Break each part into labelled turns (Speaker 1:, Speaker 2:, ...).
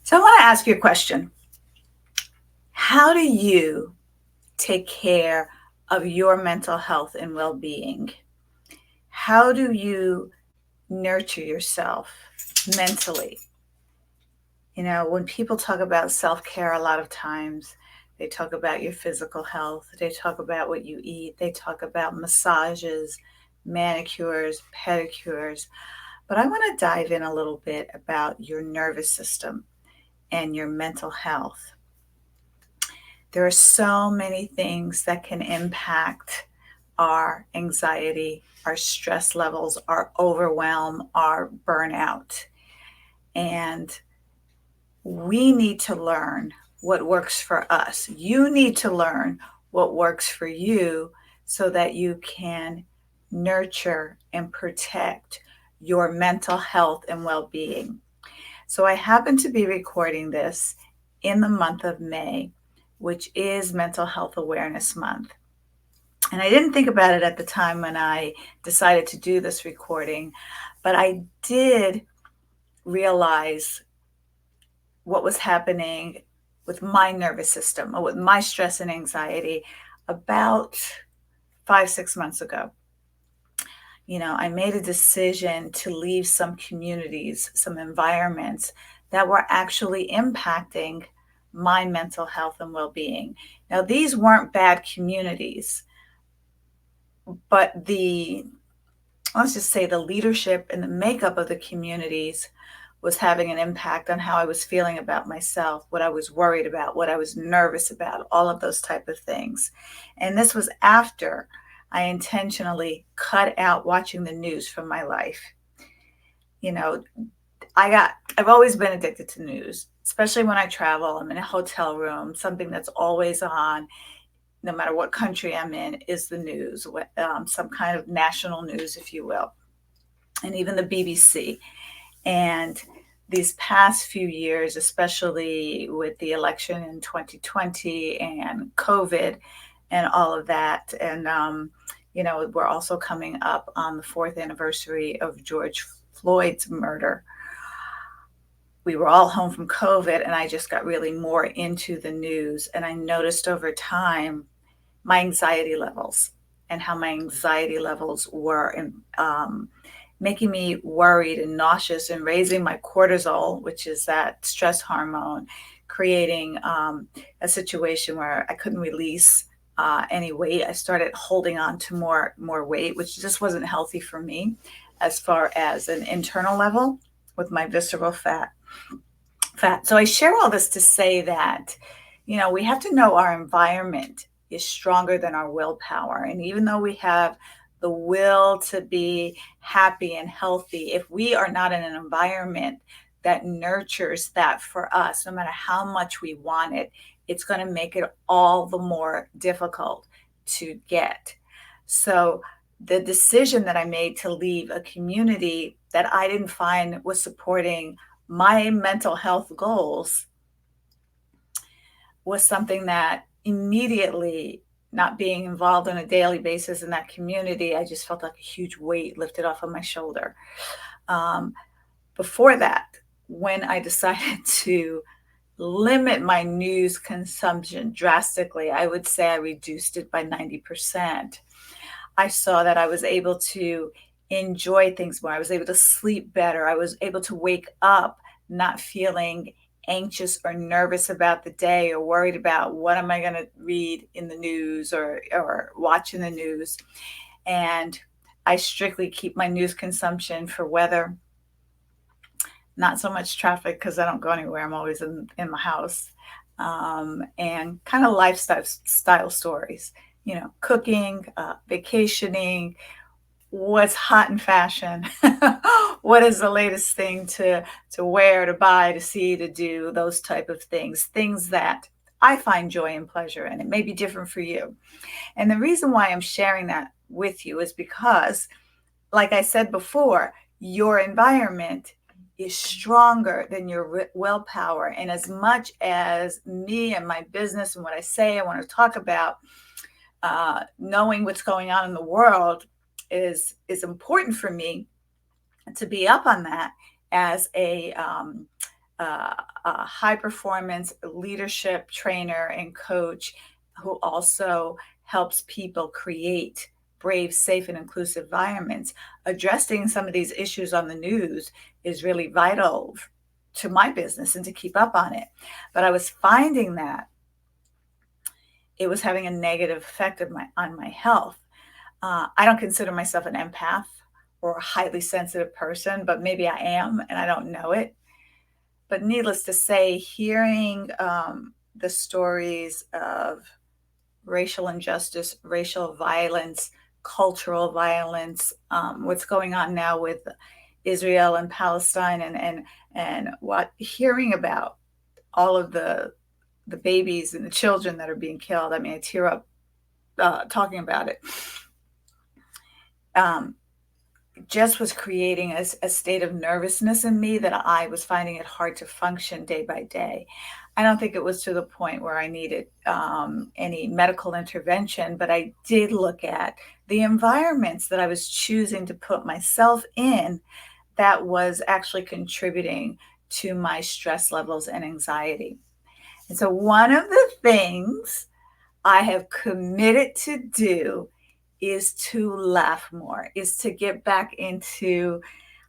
Speaker 1: So I want to ask you a question. How do you take care of your mental health and well being? How do you nurture yourself mentally? When people talk about self care, a lot of times they talk about your physical health, they talk about what you eat, they talk about massages, manicures, pedicures. But I want to dive in a little bit about your nervous system and your mental health. There are so many things that can impact our anxiety, our stress levels, our overwhelm, our burnout. And we need to learn what works for us. You need to learn what works for you so that you can nurture and protect your mental health and well being. So, I happen to be recording this in the month of May, which is Mental Health Awareness Month. And I didn't think about it at the time when I decided to do this recording, but I did realize what was happening with my nervous system or with my stress and anxiety about 5, 6 months ago. I made a decision to leave some communities, some environments that were actually impacting my mental health and well being. Now, these weren't bad communities, but let's just say the leadership and the makeup of the communities was having an impact on how I was feeling about myself, what I was worried about, what I was nervous about, all of those type of things. And this was after I intentionally cut out watching the news from my life. You know, I've always been addicted to news, especially when I travel. I'm in a hotel room, something that's always on, no matter what country I'm in, is the news, some kind of national news, if you will, and even the BBC. And these past few years, especially with the election in 2020 and COVID and all of that, and we're also coming up on the fourth anniversary of George Floyd's murder. We were all home from COVID, and I just got really more into the news. And I noticed over time my anxiety levels and how my anxiety levels were making me worried and nauseous and raising my cortisol, which is that stress hormone, creating a situation where I couldn't release any weight. I started holding on to more weight, which just wasn't healthy for me as far as an internal level with my visceral fat. So I share all this to say that, we have to know our environment is stronger than our willpower. And even though we have the will to be happy and healthy, if we are not in an environment that nurtures that for us, no matter how much we want it, it's going to make it all the more difficult to get. So the decision that I made to leave a community that I didn't find was supporting my mental health goals was something that immediately, not being involved on a daily basis in that community, I just felt like a huge weight lifted off of my shoulder. Um, Before that, when I decided to limit my news consumption drastically, I would say I reduced it by 90%. I saw that I was able to enjoy things more. I was able to sleep better. I was able to wake up not feeling anxious or nervous about the day or worried about what am I going to read in the news or watch in the news. And I strictly keep my news consumption for weather, not so much traffic because I don't go anywhere. I'm always in my house. And kind of lifestyle style stories, cooking, vacationing, what's hot in fashion, what is the latest thing to wear, to buy, to see, to do, those type of things that I find joy and pleasure in. It may be different for you. And the reason why I'm sharing that with you is because, like I said before, your environment is stronger than your willpower. And as much as me and my business and what I say I want to talk about, knowing what's going on in the world is important for me to be up on that as a high performance leadership trainer and coach who also helps people create brave, safe, and inclusive environments. Addressing some of these issues on the news is really vital to my business and to keep up on it. But I was finding that it was having a negative effect on my health. I don't consider myself an empath or a highly sensitive person, but maybe I am and I don't know it. But needless to say, hearing the stories of racial injustice, racial violence, cultural violence, what's going on now with Israel and Palestine, and what hearing about all of the babies and the children that are being killed. I mean, I tear up talking about it. Just was creating a state of nervousness in me that I was finding it hard to function day by day. I don't think it was to the point where I needed any medical intervention, but I did look at the environments that I was choosing to put myself in that was actually contributing to my stress levels and anxiety. And so one of the things I have committed to do is to laugh more, is to get back into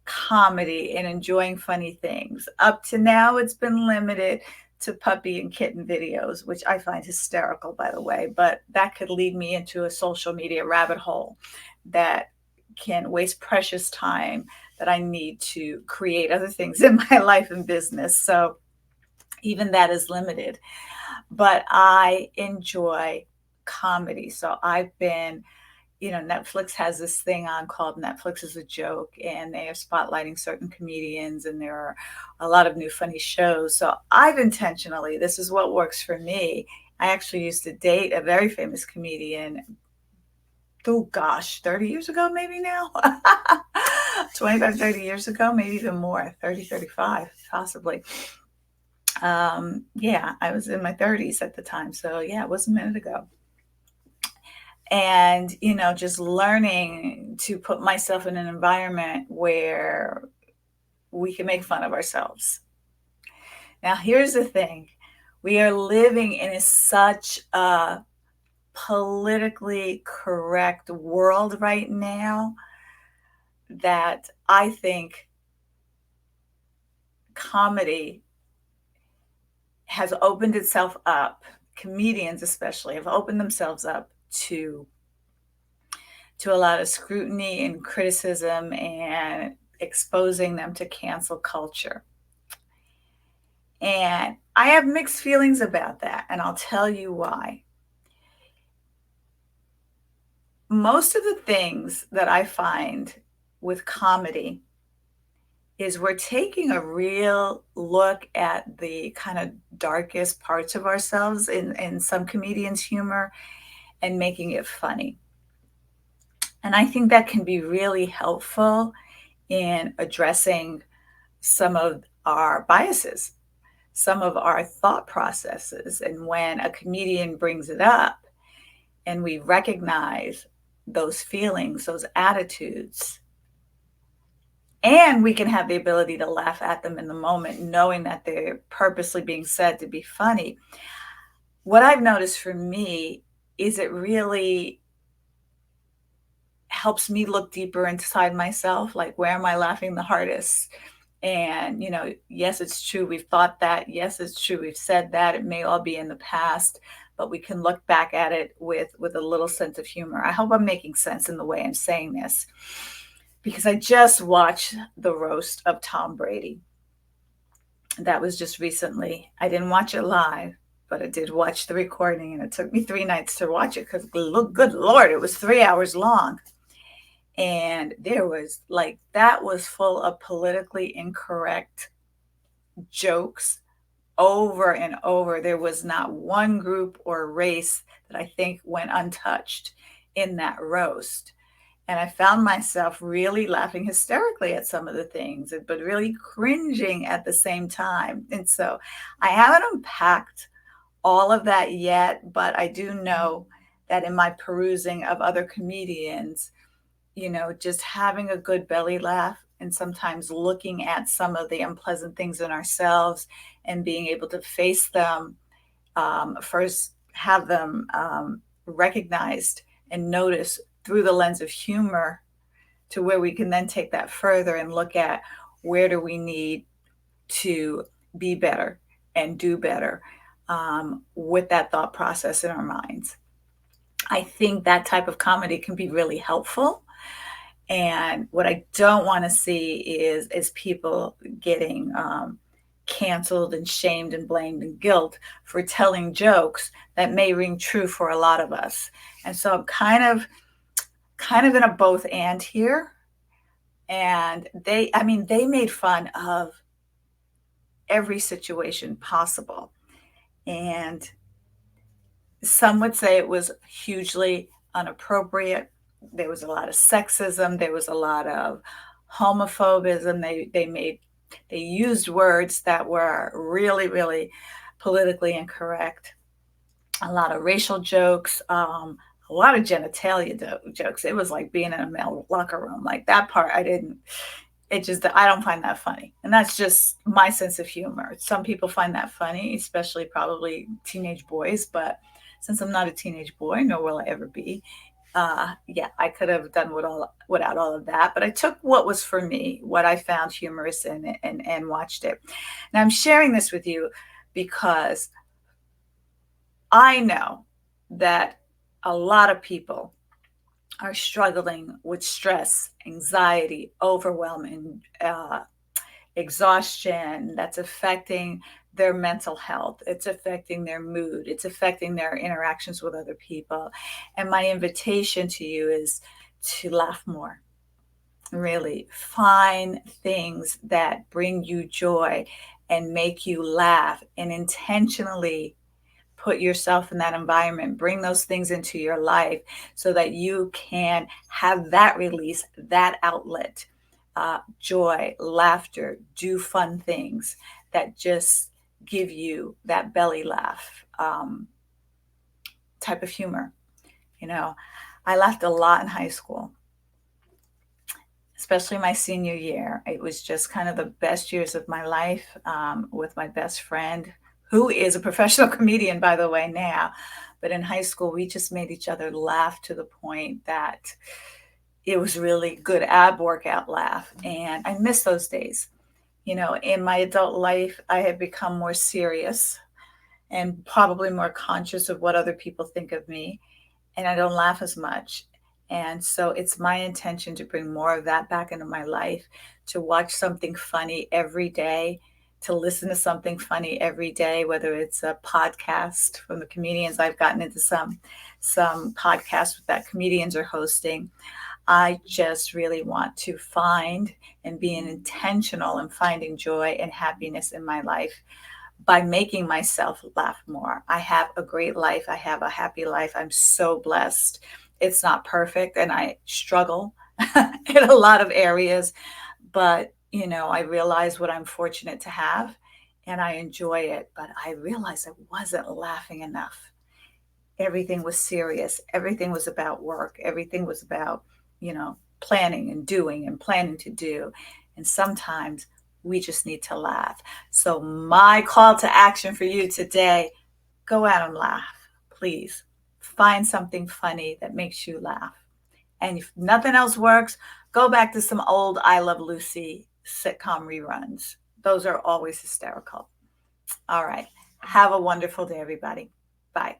Speaker 1: comedy and enjoying funny things. Up to now, it's been limited to puppy and kitten videos, which I find hysterical, by the way, but that could lead me into a social media rabbit hole that can waste precious time that I need to create other things in my life and business. So even that is limited. But I enjoy comedy. So I've been, Netflix has this thing on called Netflix is a Joke, and they are spotlighting certain comedians, and there are a lot of new funny shows. So I've intentionally, this is what works for me. I actually used to date a very famous comedian, oh gosh, 30 years ago, maybe now, 25, 30 years ago, maybe even more, 30, 35, possibly. Yeah, I was in my 30s at the time. So yeah, it was a minute ago. And, just learning to put myself in an environment where we can make fun of ourselves. Now, here's the thing. We are living in such a politically correct world right now that I think comedy has opened itself up. Comedians especially have opened themselves up to a lot of scrutiny and criticism and exposing them to cancel culture. And I have mixed feelings about that, and I'll tell you why. Most of the things that I find with comedy is we're taking a real look at the kind of darkest parts of ourselves in some comedians' humor and making it funny. And I think that can be really helpful in addressing some of our biases, some of our thought processes. And when a comedian brings it up and we recognize those feelings, those attitudes, and we can have the ability to laugh at them in the moment, knowing that they're purposely being said to be funny. What I've noticed for me is it really helps me look deeper inside myself, like where am I laughing the hardest? And, yes, it's true. We've thought that. Yes, it's true. We've said that. It may all be in the past, but we can look back at it with a little sense of humor. I hope I'm making sense in the way I'm saying this, because I just watched the roast of Tom Brady. That was just recently. I didn't watch it live, but I did watch the recording, and it took me 3 nights to watch it because, good Lord, it was 3 hours long. And there was that was full of politically incorrect jokes over and over. There was not one group or race that I think went untouched in that roast. And I found myself really laughing hysterically at some of the things, but really cringing at the same time. And so I haven't unpacked all of that yet, but I do know that in my perusing of other comedians, just having a good belly laugh and sometimes looking at some of the unpleasant things in ourselves and being able to face them, first have them recognized and noticed through the lens of humor, to where we can then take that further and look at where do we need to be better and do better, with that thought process in our minds. I think that type of comedy can be really helpful. And what I don't want to see is people getting canceled and shamed and blamed and guilt for telling jokes that may ring true for a lot of us. And so I'm kind of in a both and here. And they made fun of every situation possible. And some would say it was hugely inappropriate. There was a lot of sexism. There was a lot of homophobism. They used words that were really, really politically incorrect. A lot of racial jokes, a lot of genitalia jokes. It was like being in a male locker room. Like that part, I don't find that funny. And that's just my sense of humor. Some people find that funny, especially probably teenage boys. But since I'm not a teenage boy, nor will I ever be, yeah, I could have done without all of that. But I took what was for me, what I found humorous in it, and watched it. Now I'm sharing this with you because I know that a lot of people are struggling with stress, anxiety, overwhelm, and exhaustion that's affecting their mental health. It's affecting their mood. It's affecting their interactions with other people. And my invitation to you is to laugh more. Really find things that bring you joy and make you laugh, and intentionally put yourself in that environment, bring those things into your life so that you can have that release, that outlet, joy, laughter, do fun things that just give you that belly laugh, type of humor. You know, I laughed a lot in high school, especially my senior year. It was just kind of the best years of my life, with my best friend, who is a professional comedian, by the way, now. But in high school, we just made each other laugh to the point that it was really good ab workout laugh. And I miss those days. In my adult life, I had become more serious and probably more conscious of what other people think of me. And I don't laugh as much. And so it's my intention to bring more of that back into my life, to watch something funny every day, to listen to something funny every day, whether it's a podcast from the comedians. I've gotten into some podcasts that comedians are hosting. I just really want to find and be intentional in finding joy and happiness in my life by making myself laugh more. I have a great life. I have a happy life. I'm so blessed. It's not perfect, and I struggle in a lot of areas, but I realize what I'm fortunate to have, and I enjoy it. But I realized I wasn't laughing enough. Everything was serious. Everything was about work. Everything was about, planning and doing and planning to do. And sometimes we just need to laugh. So my call to action for you today, go out and laugh, please. Find something funny that makes you laugh. And if nothing else works, go back to some old I Love Lucy sitcom reruns. Those are always hysterical. All right. Have a wonderful day, everybody. Bye.